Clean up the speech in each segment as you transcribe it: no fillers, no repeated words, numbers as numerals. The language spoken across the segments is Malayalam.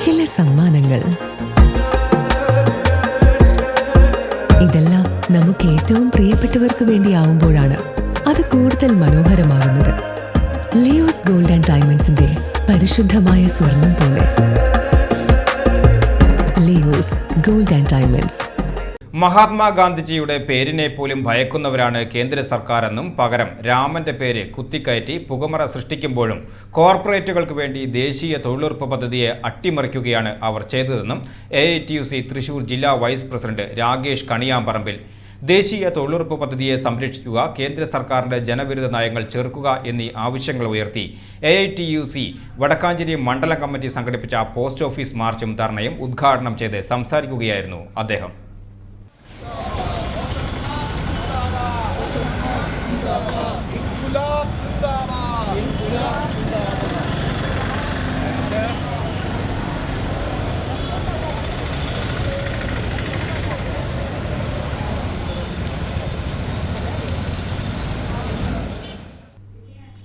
ചില സമ്മാനങ്ങൾ. ഇതെല്ലാം നമുക്ക് ഏറ്റവും പ്രിയപ്പെട്ടവർക്ക് വേണ്ടിയാവുമ്പോഴാണ് അത് കൂടുതൽ മനോഹരമാകുന്നത്. ലിയോസ് ഗോൾഡ് ആൻഡ് ഡയമണ്ട്സിന്റെ പരിശുദ്ധമായ സ്വർണം പോലെ. Leos gold and diamonds. മഹാത്മാഗാന്ധിജിയുടെ പേരിനെ പോലും ഭയക്കുന്നവരാണ് കേന്ദ്ര സർക്കാരെന്നും പകരം രാമന്റെ പേര് കുത്തിക്കയറ്റി പുകമറ സൃഷ്ടിക്കുമ്പോഴും കോർപ്പറേറ്റുകൾക്ക് വേണ്ടി ദേശീയ തൊഴിലുറപ്പ് പദ്ധതിയെ അട്ടിമറിക്കുകയാണ് അവർ ചെയ്തതെന്നും AITUC തൃശൂർ ജില്ലാ വൈസ് പ്രസിഡന്റ് രാകേഷ് കണിയാമ്പറമ്പിൽ. ദേശീയ തൊഴിലുറപ്പ് പദ്ധതിയെ സംരക്ഷിക്കുക, കേന്ദ്ര സർക്കാരിന്റെ ജനവിരുദ്ധ നയങ്ങൾ ചെറുക്കുക എന്നീ ആവശ്യങ്ങൾ ഉയർത്തി AITUC വടക്കാഞ്ചേരി മണ്ഡലം കമ്മിറ്റി സംഘടിപ്പിച്ച പോസ്റ്റ് ഓഫീസ് മാർച്ചും ധർണയും ഉദ്ഘാടനം ചെയ്ത് സംസാരിക്കുകയായിരുന്നു അദ്ദേഹം.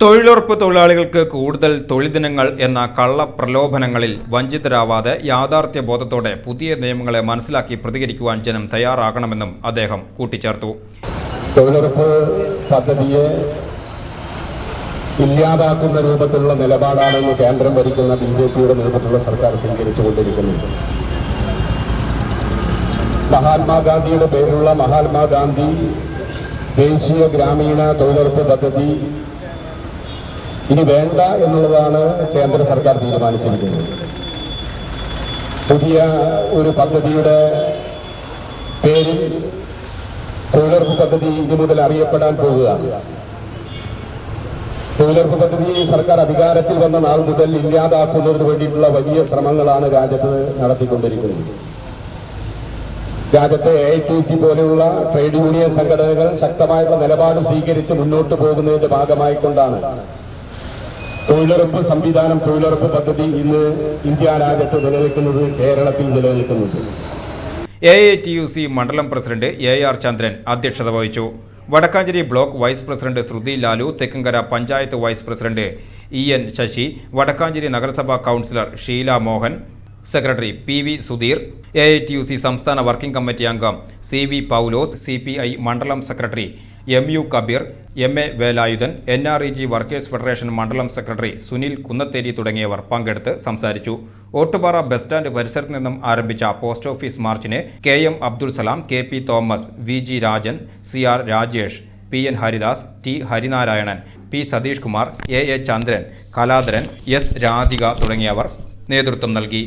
തൊഴിലുറപ്പ് തൊഴിലാളികൾക്ക് കൂടുതൽ തൊഴിൽ ദിനങ്ങൾ എന്ന കള്ള പ്രലോഭനങ്ങളിൽ വഞ്ചിതരാവാതെ യാഥാർത്ഥ്യ ബോധത്തോടെ പുതിയ നിയമങ്ങളെ മനസ്സിലാക്കി പ്രതികരിക്കുവാൻ ജനം തയ്യാറാകണമെന്നും അദ്ദേഹം കൂട്ടിച്ചേർത്തു. തൊഴിലുറപ്പ് പദ്ധതിയെ ഇല്ലാതാക്കുന്ന രൂപത്തിലുള്ള നിലപാടാണെന്ന് കേന്ദ്രം ഭരിക്കുന്ന BJPയുടെ നേതൃത്വത്തിലുള്ള സർക്കാർ സ്വീകരിച്ചുകൊണ്ടിരിക്കുന്നത്. മഹാത്മാഗാന്ധിയുടെ പേരിലുള്ള മഹാത്മാഗാന്ധി ദേശീയ ഗ്രാമീണ തൊഴിലുറപ്പ് പദ്ധതി ഇനി വേണ്ട എന്നുള്ളതാണ് കേന്ദ്ര സർക്കാർ തീരുമാനിച്ചിരിക്കുന്നത്. പുതിയ ഒരു പദ്ധതിയുടെ പേരിൽ തൊഴിലുറപ്പ് പദ്ധതി ഇനി മുതൽ അറിയപ്പെടാൻ പോവുകയാണ്. തൊഴിലുറപ്പ് പദ്ധതി സർക്കാർ അധികാരത്തിൽ വന്ന നാൾ മുതൽ ഇല്ലാതാക്കുന്നതിന് വേണ്ടിയിട്ടുള്ള വലിയ ശ്രമങ്ങളാണ് രാജ്യത്ത് നടത്തിക്കൊണ്ടിരിക്കുന്നത്. രാജ്യത്തെ AITUC പോലെയുള്ള ട്രേഡ് യൂണിയൻ സംഘടനകൾ ശക്തമായുള്ള നിലപാട് സ്വീകരിച്ച് മുന്നോട്ട് പോകുന്നതിന്റെ ഭാഗമായിക്കൊണ്ടാണ് തൊഴിലുറപ്പ് സംവിധാനം, തൊഴിലുറപ്പ് പദ്ധതി ഇന്ന് ഇന്ത്യ രാജ്യത്ത് നിലനിൽക്കുന്നത്, കേരളത്തിൽ നിലനിൽക്കുന്നത്. AITUC മണ്ഡലം പ്രസിഡന്റ് AR ചന്ദ്രൻ അധ്യക്ഷത വഹിച്ചു. Vadakkanchery block vice president Sruthi Lalu, Thekkankara panchayat vice president EN Sasi, Vadakkanchery നഗരസഭാ councillor Sheela Mohan, secretary PV Sudheer, AITUC സംസ്ഥാന വർക്കിംഗ് കമ്മിറ്റി അംഗം CV പൗലോസ്, CPI മണ്ഡലം secretary MU Kabeer, MA Velayudhan, NREG workers federation മണ്ഡലം സെക്രട്ടറി സുനിൽ കുന്നത്തേരി തുടങ്ങിയവർ പങ്കെടുത്ത് സംസാരിച്ചു. ഓട്ടുപാറ ബസ് സ്റ്റാൻഡ് പരിസരത്ത് നിന്നും ആരംഭിച്ച പോസ്റ്റ് ഓഫീസ് മാർച്ചിന് KM Abdul Salam, KP Thomas, VG Rajan, CR Rajesh, PN Haridas, T Harinarayanan, P Satheesh Kumar, AA ചന്ദ്രൻ, കലാധരൻ, S രാധിക തുടങ്ങിയവർ നേതൃത്വം നൽകി.